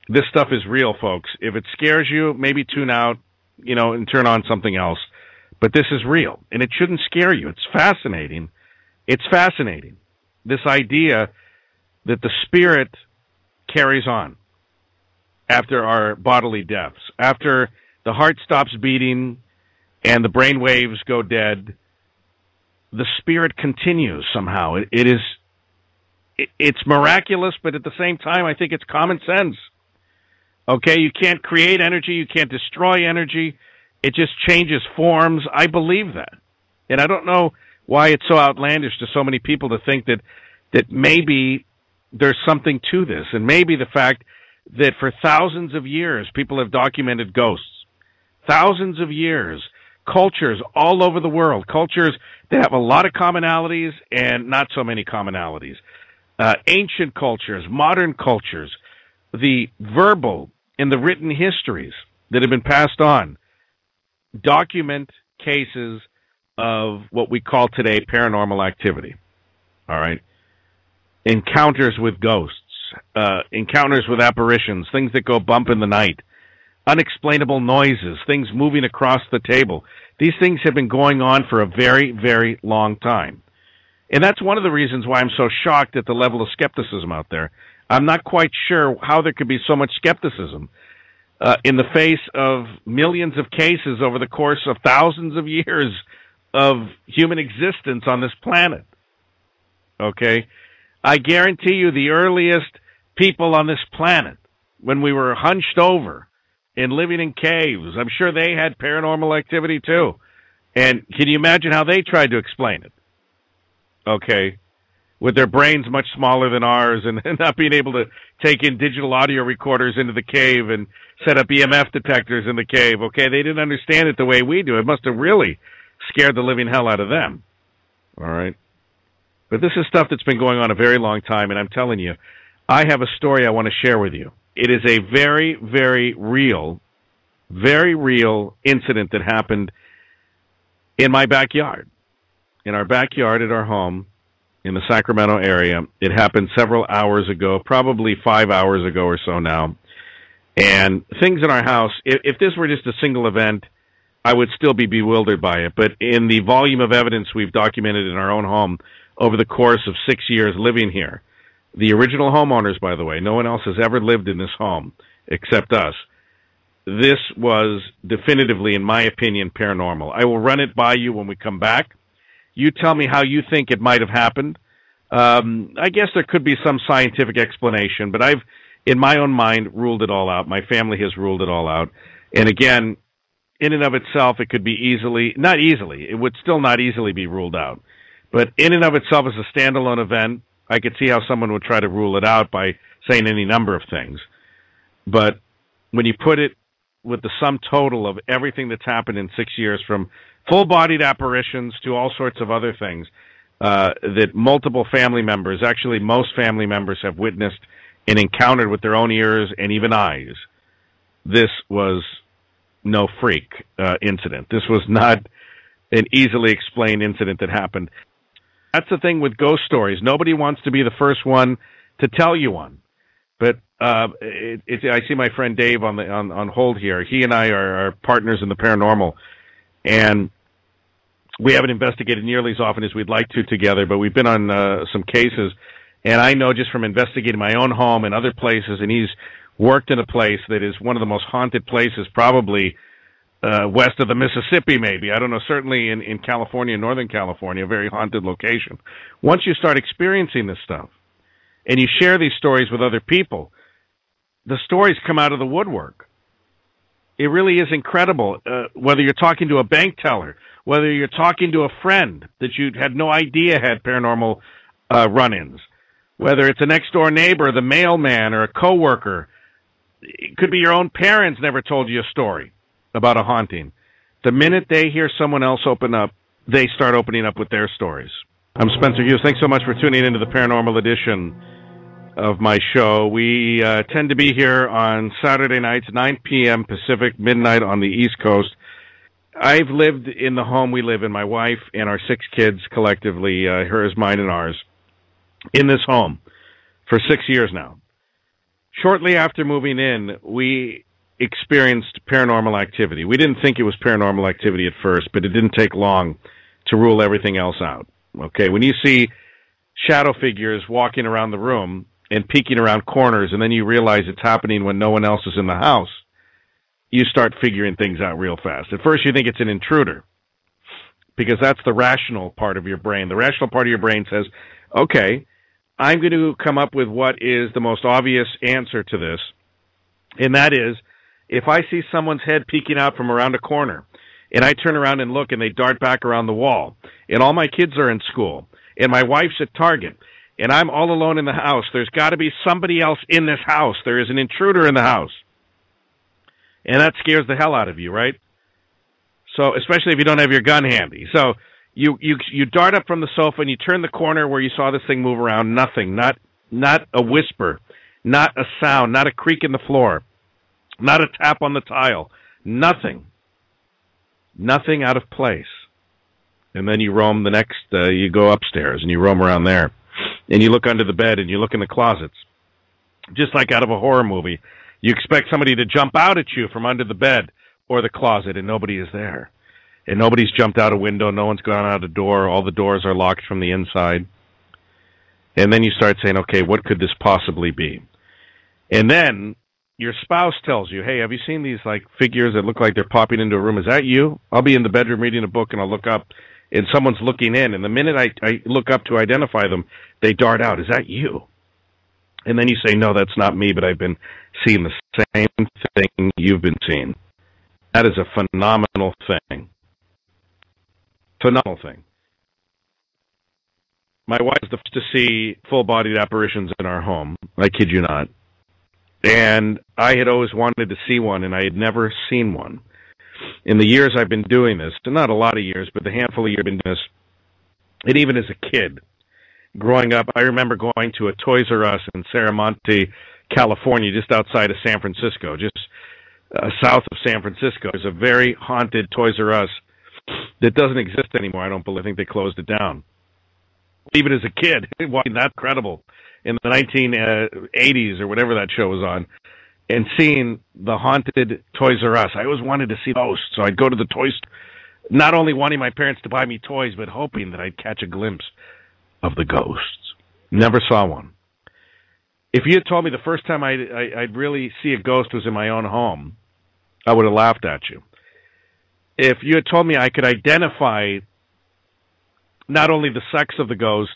This stuff is real, folks. If it scares you, maybe tune out, and turn on something else. But this is real, and it shouldn't scare you. It's fascinating. It's fascinating. This idea that the spirit carries on after our bodily deaths. After the heart stops beating and the brain waves go dead, the spirit continues somehow. It's miraculous, but at the same time, I think it's common sense. Okay, you can't create energy, you can't destroy energy. It just changes forms. I believe that. And I don't know why it's so outlandish to so many people to think that maybe there's something to this, and maybe the fact that for thousands of years people have documented ghosts. Thousands of years. Cultures all over the world. Cultures that have a lot of commonalities and not so many commonalities. Ancient cultures, modern cultures, the verbal and the written histories that have been passed on document cases of what we call today paranormal activity. All right? Encounters with ghosts, encounters with apparitions, things that go bump in the night, unexplainable noises, things moving across the table. These things have been going on for a very, very long time. And that's one of the reasons why I'm so shocked at the level of skepticism out there. I'm not quite sure how there could be so much skepticism in the face of millions of cases over the course of thousands of years of human existence on this planet. Okay? I guarantee you the earliest people on this planet, when we were hunched over and living in caves, I'm sure they had paranormal activity too. And can you imagine how they tried to explain it? Okay? With their brains much smaller than ours and not being able to take in digital audio recorders into the cave and set up EMF detectors in the cave. Okay? They didn't understand it the way we do. It must have really scared the living hell out of them. All right? But this is stuff that's been going on a very long time, and I'm telling you, I have a story I want to share with you. It is a very, very real incident that happened in my backyard. In our backyard at our home in the Sacramento area. It happened several hours ago, probably 5 hours ago or so now. And things in our house, if this were just a single event, I would still be bewildered by it. But in the volume of evidence we've documented in our own home over the course of 6 years living here, the original homeowners, by the way, no one else has ever lived in this home except us. This was definitively, in my opinion, paranormal. I will run it by you when we come back. You tell me how you think it might have happened. I guess there could be some scientific explanation, but I've, in my own mind, ruled it all out. My family has ruled it all out. And again, in and of itself, it could be not easily, it would still not easily be ruled out. But in and of itself as a standalone event, I could see how someone would try to rule it out by saying any number of things. But when you put it with the sum total of everything that's happened in 6 years, from full-bodied apparitions to all sorts of other things that multiple family members, actually most family members, have witnessed and encountered with their own ears and even eyes, this was no freak incident. This was not an easily explained incident that happened. That's the thing with ghost stories. Nobody wants to be the first one to tell you one. But I see my friend Dave on hold here. He and I are partners in the paranormal, and we haven't investigated nearly as often as we'd like to together, but we've been on some cases, and I know just from investigating my own home and other places, and he's worked in a place that is one of the most haunted places probably west of the Mississippi, maybe. I don't know, certainly in California, Northern California, a very haunted location. Once you start experiencing this stuff, and you share these stories with other people, the stories come out of the woodwork. It really is incredible, whether you're talking to a bank teller, whether you're talking to a friend that you had no idea had paranormal run-ins, whether it's a next-door neighbor, the mailman, or a coworker. It could be your own parents never told you a story about a haunting. The minute they hear someone else open up, they start opening up with their stories. I'm Spencer Hughes. Thanks so much for tuning into the Paranormal Edition of my show. We tend to be here on Saturday nights, 9 p.m. Pacific, midnight on the East Coast. I've lived in the home we live in, my wife and our 6 kids collectively, hers, mine, and ours, in this home for 6 years now. Shortly after moving in, we experienced paranormal activity. We didn't think it was paranormal activity at first, but it didn't take long to rule everything else out. Okay, when you see shadow figures walking around the room and peeking around corners, and then you realize it's happening when no one else is in the house, you start figuring things out real fast. At first, you think it's an intruder, because that's the rational part of your brain. The rational part of your brain says, okay, I'm going to come up with what is the most obvious answer to this, and that is, if I see someone's head peeking out from around a corner, and I turn around and look, and they dart back around the wall, and all my kids are in school, and my wife's at Target, and I'm all alone in the house, there's got to be somebody else in this house. There is an intruder in the house. And that scares the hell out of you, right? So, especially if you don't have your gun handy. So, you dart up from the sofa and you turn the corner where you saw this thing move around. Nothing. Not a whisper. Not a sound. Not a creak in the floor. Not a tap on the tile. Nothing. Nothing out of place. And then you roam the next, you go upstairs and you roam around there. And you look under the bed and you look in the closets. Just like out of a horror movie. You expect somebody to jump out at you from under the bed or the closet, and nobody is there. And nobody's jumped out a window. No one's gone out a door. All the doors are locked from the inside. And then you start saying, okay, what could this possibly be? And then your spouse tells you, hey, have you seen these like figures that look like they're popping into a room? Is that you? I'll be in the bedroom reading a book, and I'll look up, and someone's looking in. And the minute I look up to identify them, they dart out. Is that you? And then you say, no, that's not me, but I've been seeing the same thing you've been seeing. That is a phenomenal thing. Phenomenal thing. My wife was the first to see full-bodied apparitions in our home. I kid you not. And I had always wanted to see one, and I had never seen one. In the years I've been doing this, not a lot of years, but the handful of years I've been doing this, and even as a kid, growing up, I remember going to a Toys R Us in Saramonte, California, just outside of San Francisco, just south of San Francisco. There's a very haunted Toys R Us that doesn't exist anymore. I don't believe. I think they closed it down. Even as a kid, watching that incredible in the 1980s or whatever that show was on, and seeing the haunted Toys R Us, I always wanted to see those. So I'd go to the toys, not only wanting my parents to buy me toys, but hoping that I'd catch a glimpse of the ghosts. Never saw one. If you had told me the first time I'd really see a ghost was in my own home, I would have laughed at you. If you had told me I could identify not only the sex of the ghost,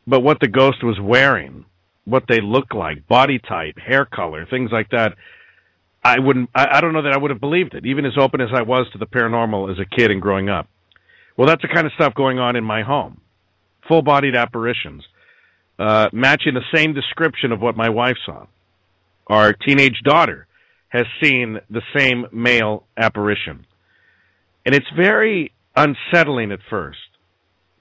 but what the ghost was wearing, what they looked like, body type, hair color, things like that, I don't know that I would have believed it, even as open as I was to the paranormal as a kid and growing up. Well, that's the kind of stuff going on in my home. Full-bodied apparitions, matching the same description of what my wife saw. Our teenage daughter has seen the same male apparition. And it's very unsettling at first,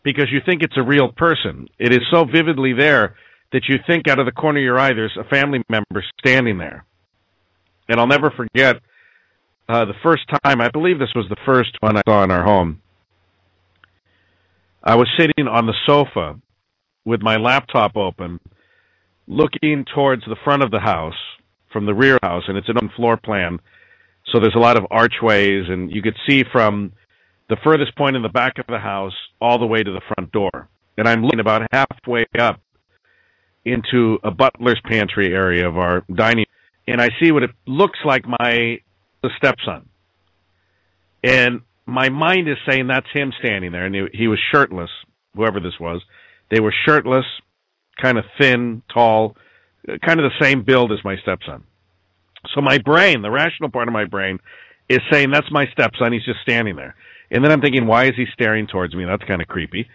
because you think it's a real person. It is so vividly there that you think out of the corner of your eye there's a family member standing there. And I'll never forget the first time, I believe this was the first one I saw in our home. I was sitting on the sofa with my laptop open, looking towards the front of the house from the rear house, and it's an open floor plan, so there's a lot of archways, and you could see from the furthest point in the back of the house all the way to the front door. And I'm looking about halfway up into a butler's pantry area of our dining room, and I see what it looks like the stepson. And my mind is saying that's him standing there, and he was shirtless, whoever this was. They were shirtless, kind of thin, tall, kind of the same build as my stepson. So my brain, the rational part of my brain, is saying that's my stepson, he's just standing there. And then I'm thinking, why is he staring towards me? That's kind of creepy.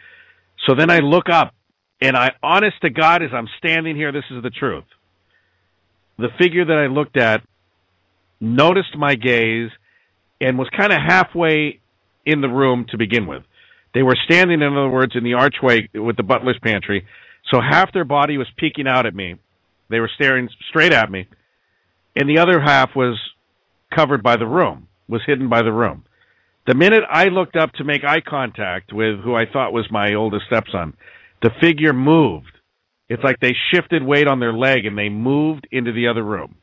So then I look up, and honest to God, as I'm standing here, this is the truth. The figure that I looked at noticed my gaze and was kind of halfway in the room to begin with. They were standing, in other words, in the archway with the butler's pantry, so half their body was peeking out at me. They were staring straight at me, and the other half was covered by the room, was hidden by the room. The minute I looked up to make eye contact with who I thought was my oldest stepson, the figure moved It's like they shifted weight on their leg and they moved into the other room.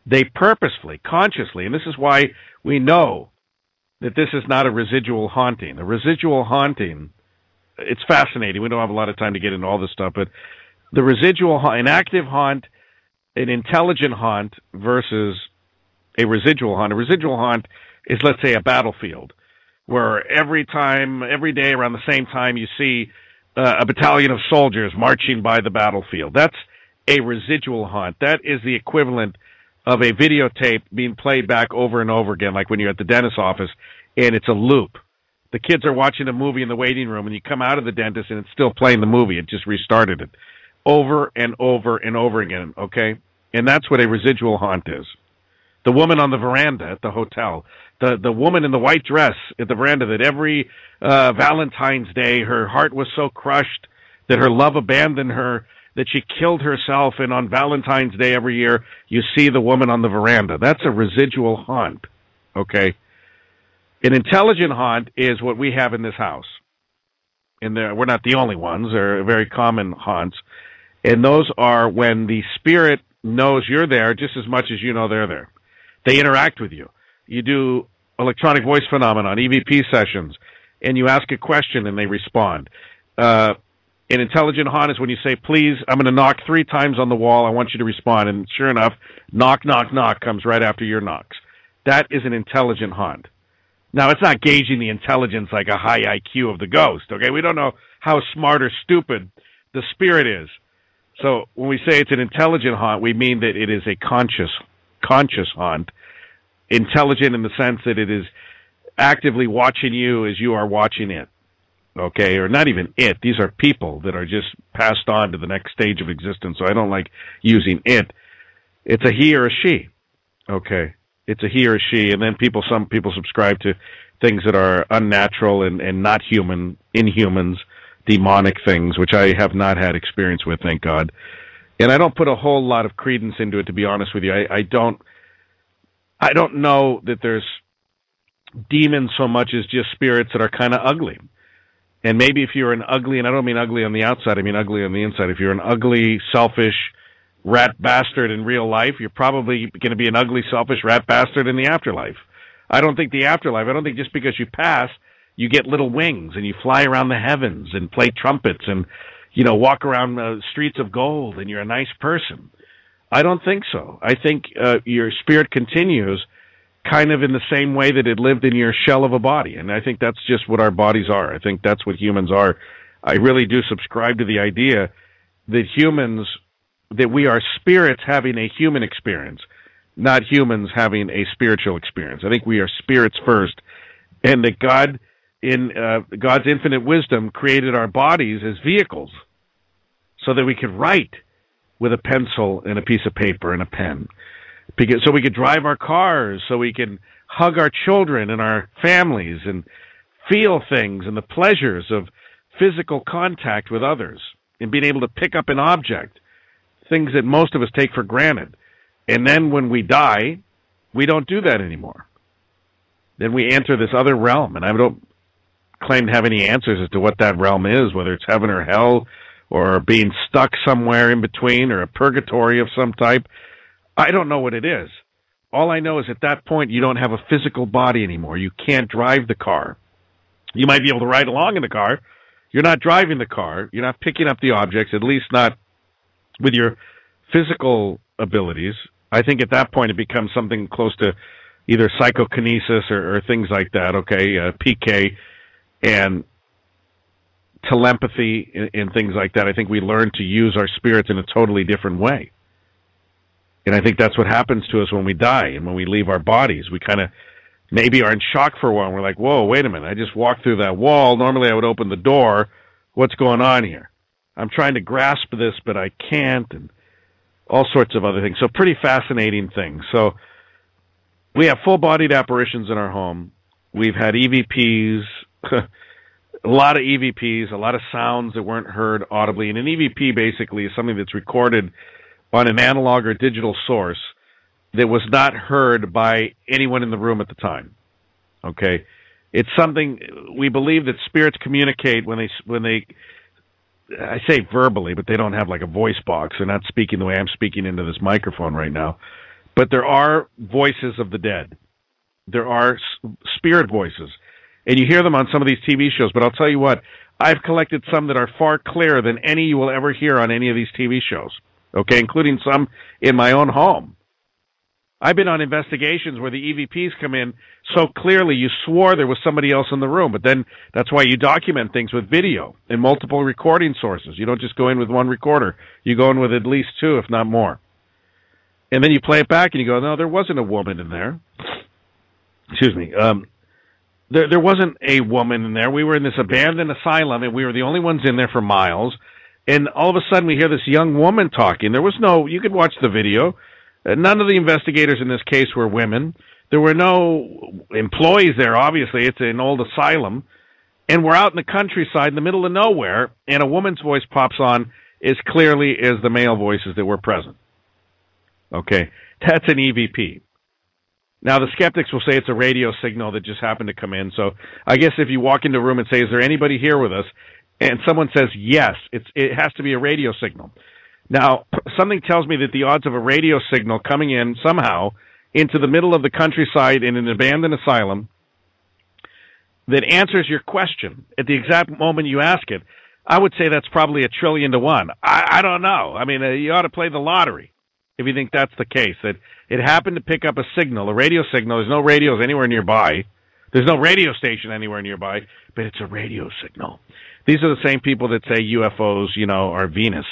They purposefully, consciously, and this is why we know that this is not a residual haunting. A residual haunting, it's fascinating. We don't have a lot of time to get into all this stuff, but the residual, an active haunt, an intelligent haunt versus a residual haunt. A residual haunt is, let's say, a battlefield, where every day around the same time, you see a battalion of soldiers marching by the battlefield. That's a residual haunt. That is the equivalent of a videotape being played back over and over again, like when you're at the dentist's office, and it's a loop. The kids are watching a movie in the waiting room, and you come out of the dentist, and it's still playing the movie. It just restarted it over and over and over again, okay? And that's what a residual haunt is. The woman on the veranda at the hotel, the woman in the white dress at the veranda that every Valentine's Day her heart was so crushed that her love abandoned her, that she killed herself, and on Valentine's Day every year you see the woman on the veranda. That's a residual haunt, okay? An intelligent haunt is what we have in this house. And we're not the only ones. They're very common haunts. And those are when the spirit knows you're there just as much as you know they're there. They interact with you. You do electronic voice phenomenon, EVP sessions, and you ask a question and they respond. An intelligent haunt is when you say, please, I'm going to knock 3 times on the wall. I want you to respond. And sure enough, knock, knock, knock comes right after your knocks. That is an intelligent haunt. Now, it's not gauging the intelligence like a high IQ of the ghost, okay? We don't know how smart or stupid the spirit is. So when we say it's an intelligent haunt, we mean that it is a conscious haunt. Intelligent in the sense that it is actively watching you as you are watching it. Okay, or not even it. These are people that are just passed on to the next stage of existence, so I don't like using it. It's a he or a she. Okay, it's a he or a she, and then some people subscribe to things that are unnatural and not human, inhumans, demonic things, which I have not had experience with, thank God. And I don't put a whole lot of credence into it, to be honest with you. I don't know that there's demons so much as just spirits that are kind of ugly. And maybe if you're an ugly, and I don't mean ugly on the outside, I mean ugly on the inside. If you're an ugly, selfish rat bastard in real life, you're probably going to be an ugly, selfish rat bastard in the afterlife. I don't think just because you pass, you get little wings and you fly around the heavens and play trumpets and, walk around streets of gold and you're a nice person. I don't think so. I think your spirit continues kind of in the same way that it lived in your shell of a body. And I think that's just what our bodies are. I think that's what humans are. I really do subscribe to the idea that we are spirits having a human experience, not humans having a spiritual experience. I think we are spirits first, and that God, in God's infinite wisdom, created our bodies as vehicles so that we could write with a pencil and a piece of paper and a pen. So we could drive our cars, so we can hug our children and our families and feel things and the pleasures of physical contact with others and being able to pick up an object, things that most of us take for granted. And then when we die, we don't do that anymore. Then we enter this other realm, and I don't claim to have any answers as to what that realm is, whether it's heaven or hell or being stuck somewhere in between or a purgatory of some type. I don't know what it is. All I know is at that point, you don't have a physical body anymore. You can't drive the car. You might be able to ride along in the car. You're not driving the car. You're not picking up the objects, at least not with your physical abilities. I think at that point, it becomes something close to either psychokinesis or things like that, okay, PK, and telepathy and things like that. I think we learn to use our spirits in a totally different way. And I think that's what happens to us when we die and when we leave our bodies. We kind of maybe are in shock for a while. We're like, whoa, wait a minute. I just walked through that wall. Normally I would open the door. What's going on here? I'm trying to grasp this, but I can't, and all sorts of other things. So pretty fascinating things. So we have full-bodied apparitions in our home. We've had EVPs, a lot of EVPs, a lot of sounds that weren't heard audibly. And an EVP basically is something that's recorded on an analog or digital source that was not heard by anyone in the room at the time. Okay? It's something we believe that spirits communicate when they I say verbally, but they don't have like a voice box. They're not speaking the way I'm speaking into this microphone right now. But there are voices of the dead. There are spirit voices. And you hear them on some of these TV shows. But I'll tell you what, I've collected some that are far clearer than any you will ever hear on any of these TV shows. Okay, including some in my own home. I've been on investigations where the EVPs come in so clearly you swore there was somebody else in the room. But then that's why you document things with video and multiple recording sources. You don't just go in with one recorder. You go in with at least two, if not more. And then you play it back and you go, no, there wasn't a woman in there. Excuse me. There wasn't a woman in there. We were in this abandoned asylum, and we were the only ones in there for miles. And all of a sudden we hear this young woman talking. There was no, you could watch the video. None of the investigators in this case were women. There were no employees there, obviously. It's an old asylum. And we're out in the countryside in the middle of nowhere, and a woman's voice pops on as clearly as the male voices that were present. Okay, that's an EVP. Now, the skeptics will say it's a radio signal that just happened to come in. So I guess if you walk into a room and say, is there anybody here with us? And someone says yes, it has to be a radio signal. Now, something tells me that the odds of a radio signal coming in somehow into the middle of the countryside in an abandoned asylum that answers your question at the exact moment you ask it, I would say that's probably 1,000,000,000 to 1. I don't know. I mean, you ought to play the lottery if you think that's the case, that it happened to pick up a signal, a radio signal. There's no radios anywhere nearby. There's no radio station anywhere nearby, but it's a radio signal. These are the same people that say UFOs, are Venus,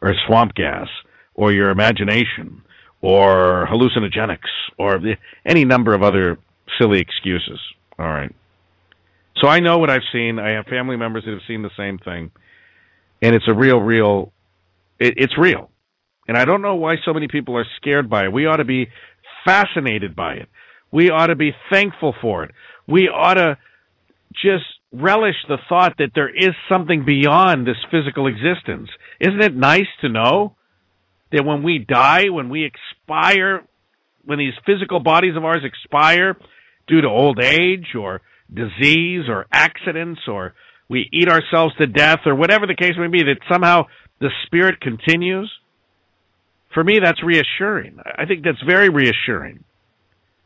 or swamp gas, or your imagination, or hallucinogenics, or any number of other silly excuses. All right. So I know what I've seen. I have family members that have seen the same thing. And it's a real, it's real. And I don't know why so many people are scared by it. We ought to be fascinated by it. We ought to be thankful for it. We ought to just relish the thought that there is something beyond this physical existence. Isn't it nice to know that when we die, when we expire, when these physical bodies of ours expire due to old age or disease or accidents, or we eat ourselves to death, or whatever the case may be, that somehow the spirit continues? For me, that's reassuring. I think that's very reassuring.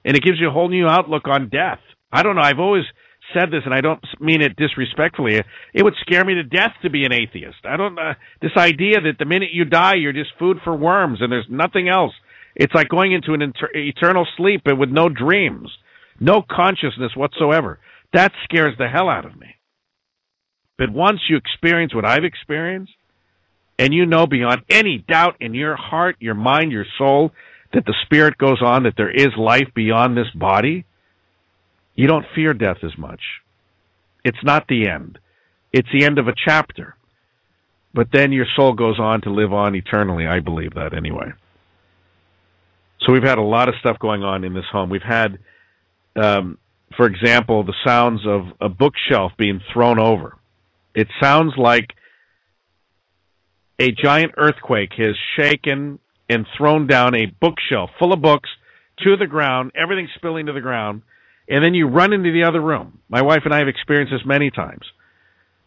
And it gives you a whole new outlook on death. I don't know, I've always said this, and I don't mean it disrespectfully. It would scare me to death to be an atheist. I don't this idea that the minute you die, you're just food for worms and there's nothing else. It's like going into an eternal sleep and with no dreams, no consciousness whatsoever. That scares the hell out of me. But once you experience what I've experienced, and you know beyond any doubt in your heart, your mind, your soul, that the spirit goes on, that there is life beyond this body, you don't fear death as much. It's not the end. It's the end of a chapter. But then your soul goes on to live on eternally. I believe that anyway. So we've had a lot of stuff going on in this home. We've had, for example, the sounds of a bookshelf being thrown over. It sounds like a giant earthquake has shaken and thrown down a bookshelf full of books to the ground, everything spilling to the ground, and then you run into the other room. My wife and I have experienced this many times.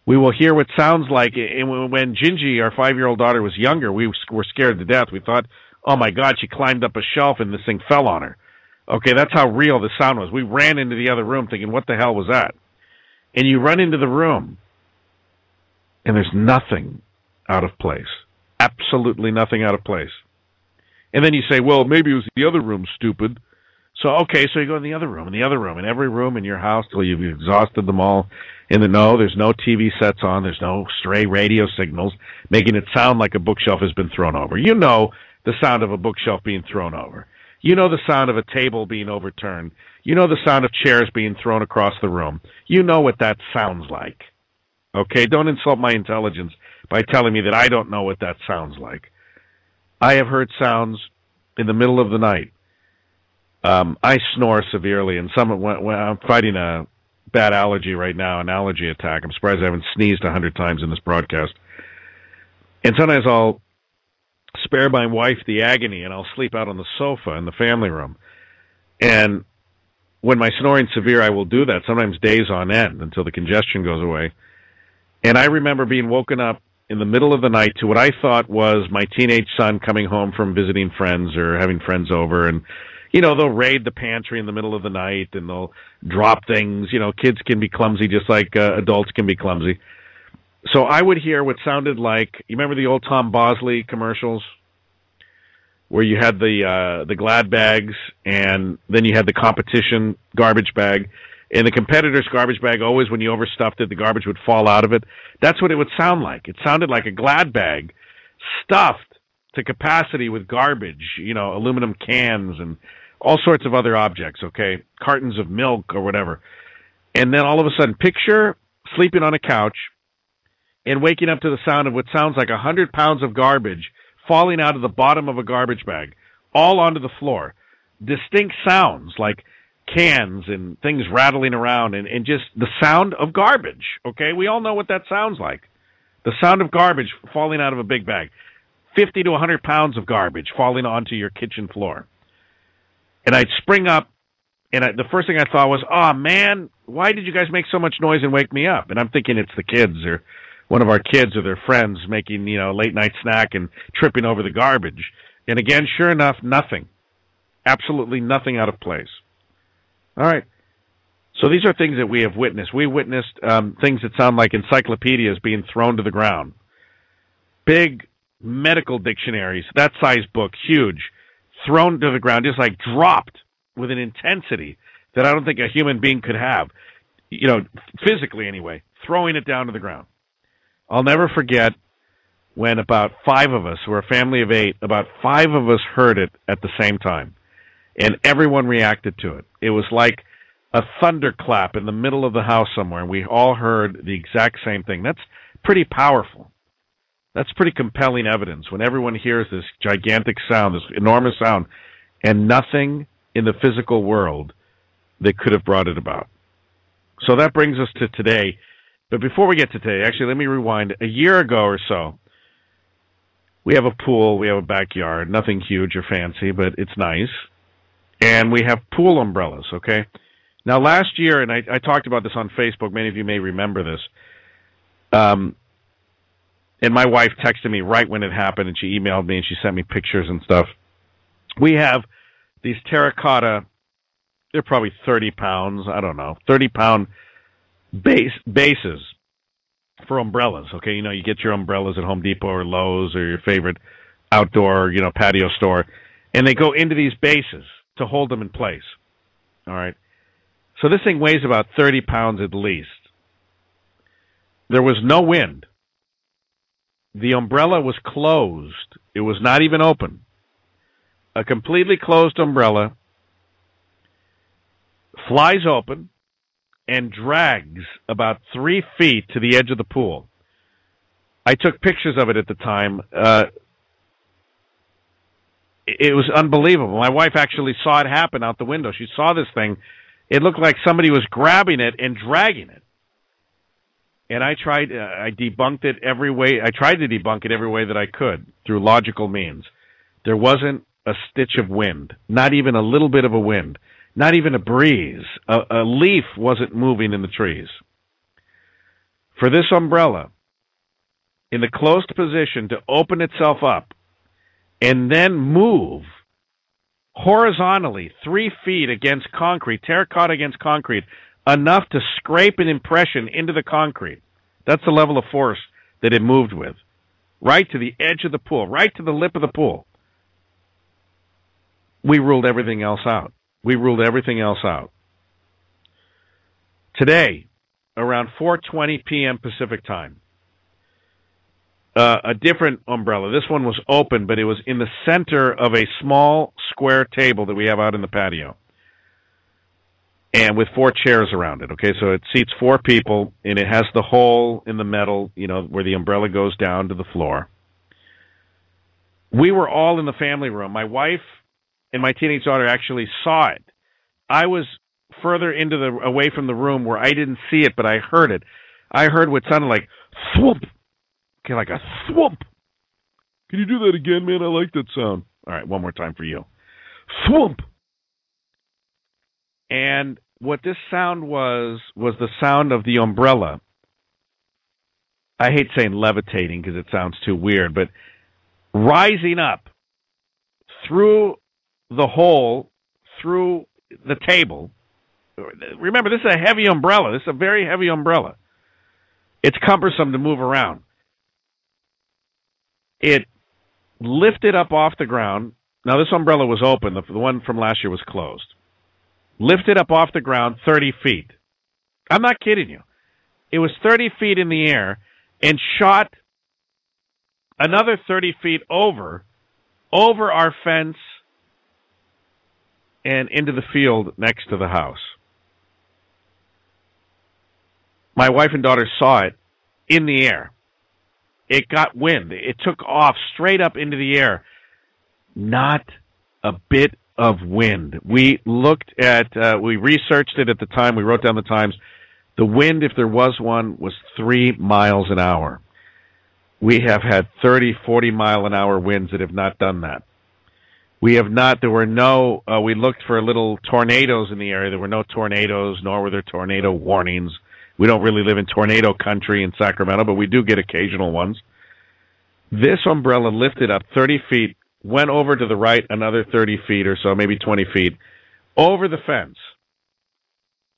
We will hear what sounds like, and when Gingy, our 5-year-old daughter, was younger, we were scared to death. We thought, oh my God, she climbed up a shelf and this thing fell on her. Okay, that's how real the sound was. We ran into the other room thinking, what the hell was that? And you run into the room, and there's nothing out of place. Absolutely nothing out of place. And then you say, well, maybe it was the other room, stupid. So, okay, so you go in the other room, in every room in your house till you've exhausted them all. No, there's no TV sets on, there's no stray radio signals making it sound like a bookshelf has been thrown over. You know the sound of a bookshelf being thrown over. You know the sound of a table being overturned. You know the sound of chairs being thrown across the room. You know what that sounds like. Okay, don't insult my intelligence by telling me that I don't know what that sounds like. I have heard sounds in the middle of the night. I snore severely, and when I'm fighting a bad allergy right now, an allergy attack. I'm surprised I haven't sneezed 100 times in this broadcast. And sometimes I'll spare my wife the agony, and I'll sleep out on the sofa in the family room. And when my snoring's severe, I will do that, sometimes days on end, until the congestion goes away. And I remember being woken up in the middle of the night to what I thought was my teenage son coming home from visiting friends or having friends over, and they'll raid the pantry in the middle of the night and they'll drop things. Kids can be clumsy just like adults can be clumsy. So I would hear what sounded like, you remember the old Tom Bosley commercials where you had the Glad bags and then you had the competition garbage bag, and the competitor's garbage bag, always when you overstuffed it, the garbage would fall out of it. That's what it would sound like. It sounded like a Glad bag stuffed to capacity with garbage, aluminum cans and all sorts of other objects, okay? Cartons of milk or whatever. And then all of a sudden, picture sleeping on a couch and waking up to the sound of what sounds like 100 pounds of garbage falling out of the bottom of a garbage bag, all onto the floor. Distinct sounds like cans and things rattling around and just the sound of garbage, okay? We all know what that sounds like. The sound of garbage falling out of a big bag. 50 to 100 pounds of garbage falling onto your kitchen floor. And I'd spring up, and the first thing I thought was, oh, man, why did you guys make so much noise and wake me up? And I'm thinking it's the kids or one of our kids or their friends making, late night snack and tripping over the garbage. And again, sure enough, nothing. Absolutely nothing out of place. All right. So these are things that we have witnessed. We witnessed things that sound like encyclopedias being thrown to the ground. Big medical dictionaries, that size book, huge, thrown to the ground, just like dropped with an intensity that I don't think a human being could have, physically anyway, throwing it down to the ground. I'll never forget when about 5 of us, we're a family of 8, about 5 of us heard it at the same time. And everyone reacted to it. It was like a thunderclap in the middle of the house somewhere, and we all heard the exact same thing. That's pretty powerful. That's pretty compelling evidence when everyone hears this gigantic sound, this enormous sound, and nothing in the physical world that could have brought it about. So that brings us to today. But before we get to today, actually, let me rewind. A year ago or so, we have a pool, we have a backyard, nothing huge or fancy, but it's nice. And we have pool umbrellas, okay? Now, last year, and I talked about this on Facebook, many of you may remember this, and my wife texted me right when it happened, and she emailed me, and she sent me pictures and stuff. We have these terracotta, they're probably 30 pounds, I don't know, 30-pound bases for umbrellas, okay? You get your umbrellas at Home Depot or Lowe's or your favorite outdoor, patio store, and they go into these bases to hold them in place, all right? So this thing weighs about 30 pounds at least. There was no wind. The umbrella was closed. It was not even open. A completely closed umbrella flies open and drags about 3 feet to the edge of the pool. I took pictures of it at the time. It was unbelievable. My wife actually saw it happen out the window. She saw this thing. It looked like somebody was grabbing it and dragging it. And I debunked it every way. I tried to debunk it every way that I could through logical means. There wasn't a stitch of wind, not even a little bit of a wind, not even a breeze. A leaf wasn't moving in the trees. For this umbrella, in the closed position, to open itself up and then move horizontally 3 feet against concrete, terracotta against concrete, enough to scrape an impression into the concrete. That's the level of force that it moved with. Right to the edge of the pool, right to the lip of the pool. We ruled everything else out. Today, around 4:20 p.m. Pacific time, a different umbrella. This one was open, but it was in the center of a small square table that we have out in the patio, and with 4 chairs around it. Okay, so it seats 4 people, and it has the hole in the metal, where the umbrella goes down to the floor. We were all in the family room. My wife and my teenage daughter actually saw it. I was further away from the room where I didn't see it, but I heard it. I heard what sounded like thwomp. Okay, like a thwomp. Can you do that again, man? I like that sound. All right, one more time for you. Thwomp. And what this sound was the sound of the umbrella. I hate saying levitating because it sounds too weird, but rising up through the hole, through the table. Remember, this is a heavy umbrella. This is a very heavy umbrella. It's cumbersome to move around. It lifted up off the ground. Now, this umbrella was open. The one from last year was closed. Lifted up off the ground 30 feet. I'm not kidding you. It was 30 feet in the air and shot another 30 feet over our fence and into the field next to the house. My wife and daughter saw it in the air. It got wind. It took off straight up into the air. Not a bit of wind. We looked at, we researched it at the time. We wrote down the times. The wind, if there was one, was 3 miles an hour. We have had 30, 40-mile-an-hour winds that have not done that. We have not, there were no, we looked for little tornadoes in the area. There were no tornadoes, nor were there tornado warnings. We don't really live in tornado country in Sacramento, but we do get occasional ones. This umbrella lifted up 30 feet, went over to the right another 30 feet or so, maybe 20 feet, over the fence,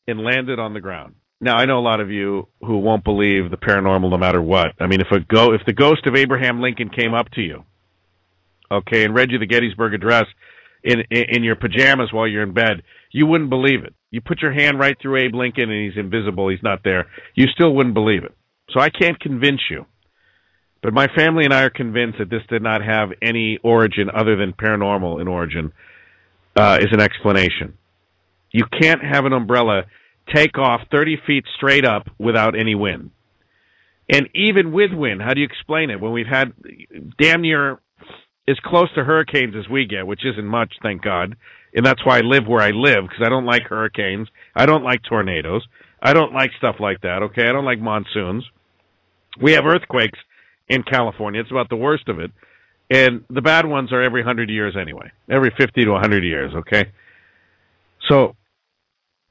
and landed on the ground. Now, I know a lot of you who won't believe the paranormal no matter what. I mean, if the ghost of Abraham Lincoln came up to you, okay, and read you the Gettysburg Address in your pajamas while you're in bed, you wouldn't believe it. You put your hand right through Abe Lincoln and he's invisible, he's not there. You still wouldn't believe it. So I can't convince you. But my family and I are convinced that this did not have any origin other than paranormal in origin, is an explanation. You can't have an umbrella take off 30 feet straight up without any wind. And even with wind, how do you explain it? When we've had damn near as close to hurricanes as we get, which isn't much, thank God. And that's why I live where I live, because I don't like hurricanes. I don't like tornadoes. I don't like stuff like that, okay? I don't like monsoons. We have earthquakes in California. It's about the worst of it. And the bad ones are every 100 years anyway, every 50 to 100 years, okay? So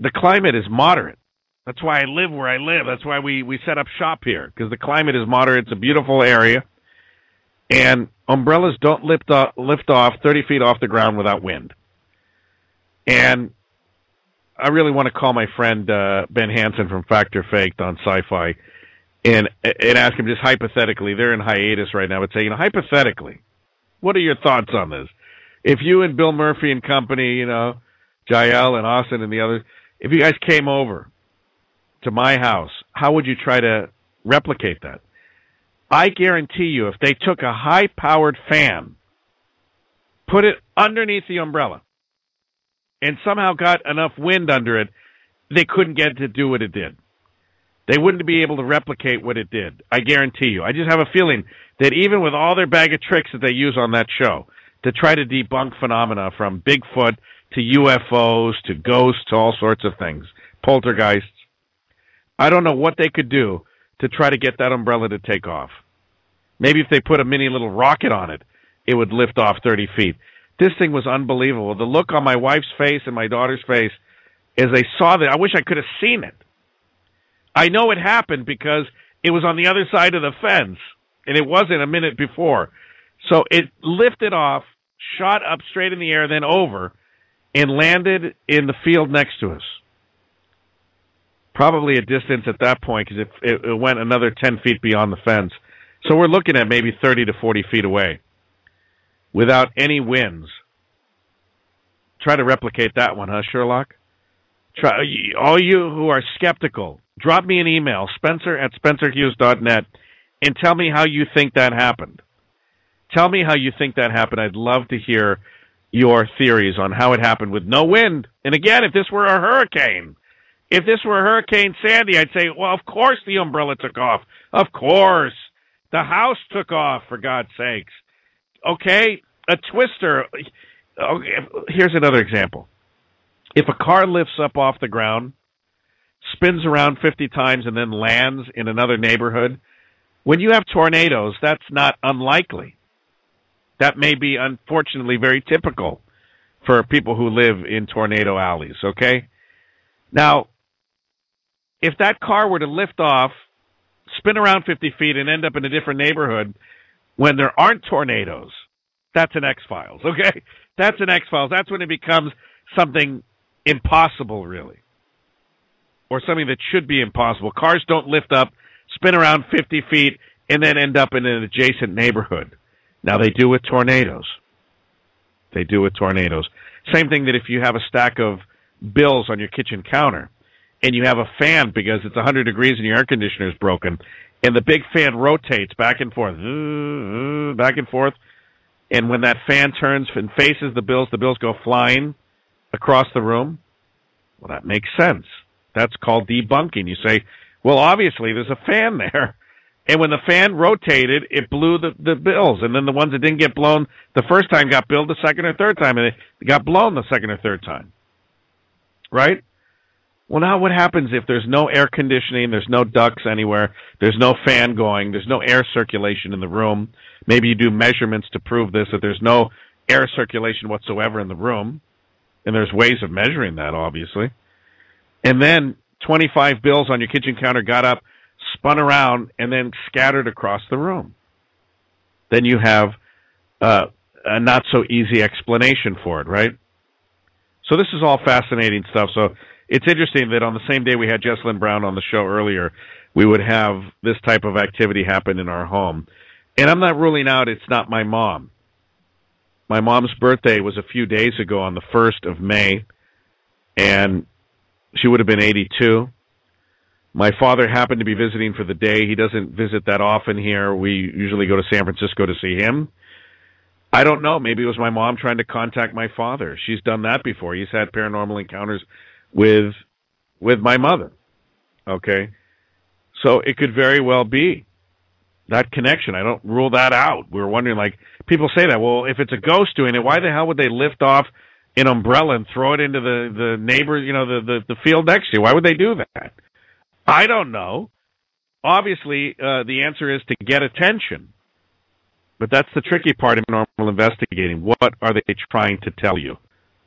the climate is moderate. That's why I live where I live. That's why we set up shop here, because the climate is moderate. It's a beautiful area. And umbrellas don't lift off 30 feet off the ground without wind. And I really want to call my friend Ben Hansen from Fact or Faked on Sci-Fi and ask him just hypothetically, they're in hiatus right now, but say, hypothetically, what are your thoughts on this? If you and Bill Murphy and company, Jael and Austin and the others, if you guys came over to my house, how would you try to replicate that? I guarantee you, if they took a high-powered fan, put it underneath the umbrella, and somehow got enough wind under it, they couldn't get it to do what it did. They wouldn't be able to replicate what it did. I guarantee you. I just have a feeling that even with all their bag of tricks that they use on that show to try to debunk phenomena from Bigfoot to UFOs to ghosts to all sorts of things, poltergeists, I don't know what they could do to try to get that umbrella to take off. Maybe if they put a mini little rocket on it, it would lift off 30 feet. This thing was unbelievable. The look on my wife's face and my daughter's face as they saw that, I wish I could have seen it. I know it happened because it was on the other side of the fence, and it wasn't a minute before. So it lifted off, shot up straight in the air, then over, and landed in the field next to us. Probably a distance at that point because it went another 10 feet beyond the fence. So we're looking at maybe 30 to 40 feet away without any winds. Try to replicate that one, huh, Sherlock? All you who are skeptical, drop me an email, spencer@spencerhughes.net, and tell me how you think that happened. Tell me how you think that happened. I'd love to hear your theories on how it happened with no wind. And again, if this were a hurricane, if this were Hurricane Sandy, I'd say, well, of course the umbrella took off. Of course. The house took off, for God's sakes. Okay? A twister. Okay, here's another example. If a car lifts up off the ground, spins around 50 times, and then lands in another neighborhood, when you have tornadoes, that's not unlikely. That may be, unfortunately, very typical for people who live in tornado alleys, okay? Now, if that car were to lift off, spin around 50 feet and end up in a different neighborhood when there aren't tornadoes. That's an X-Files, okay? That's an X-Files. That's when it becomes something impossible, really, or something that should be impossible. Cars don't lift up, spin around 50 feet, and then end up in an adjacent neighborhood. Now, they do with tornadoes. They do with tornadoes. Same thing that if you have a stack of bills on your kitchen counter and you have a fan because it's 100 degrees and your air conditioner is broken, and the big fan rotates back and forth, and when that fan turns and faces the bills go flying across the room. Well, that makes sense. That's called debunking. You say, well, obviously there's a fan there. And when the fan rotated, it blew the bills. And then the ones that didn't get blown the first time got billed the second or third time. And they got blown the second or third time. Right? Well, now what happens if there's no air conditioning, there's no ducts anywhere, there's no fan going, there's no air circulation in the room? Maybe you do measurements to prove this, that there's no air circulation whatsoever in the room. And there's ways of measuring that, obviously. And then 25 bills on your kitchen counter got up, spun around, and then scattered across the room. Then you have a not-so-easy explanation for it, right? So this is all fascinating stuff. So it's interesting that on the same day we had Jessalyn Brown on the show earlier, we would have this type of activity happen in our home. And I'm not ruling out it's not my mom. My mom's birthday was a few days ago on the 1st of May, and she would have been 82. My father happened to be visiting for the day. He doesn't visit that often here. We usually go to San Francisco to see him. I don't know. Maybe it was my mom trying to contact my father. She's done that before. He's had paranormal encounters with my mother. Okay? So it could very well be that connection. I don't rule that out. We were wondering, like, people say that. Well, if it's a ghost doing it, why the hell would they lift off an umbrella and throw it into the neighbor, the field next to you? Why would they do that? I don't know. Obviously, the answer is to get attention. But that's the tricky part in paranormal investigating. What are they trying to tell you?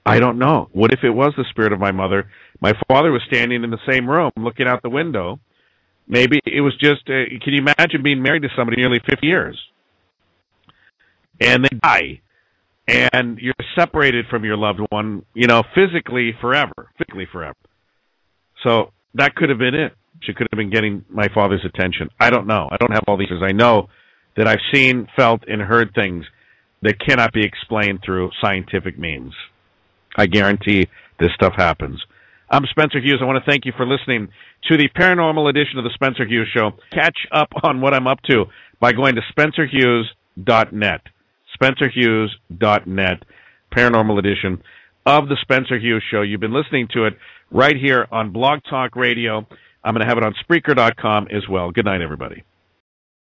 I don't know. What if it was the spirit of my mother? My father was standing in the same room looking out the window. Maybe it was just, can you imagine being married to somebody nearly 50 years? And they die. And you're separated from your loved one, physically forever. So that could have been it. She could have been getting my father's attention. I don't know. I don't have all these answers. I know that I've seen, felt, and heard things that cannot be explained through scientific means. I guarantee this stuff happens. I'm Spencer Hughes. I want to thank you for listening to the paranormal edition of the Spencer Hughes Show. Catch up on what I'm up to by going to spencerhughes.net. spencerhughes.net, paranormal edition of the Spencer Hughes Show. You've been listening to it right here on Blog Talk Radio. I'm going to have it on Spreaker.com as well. Good night, everybody.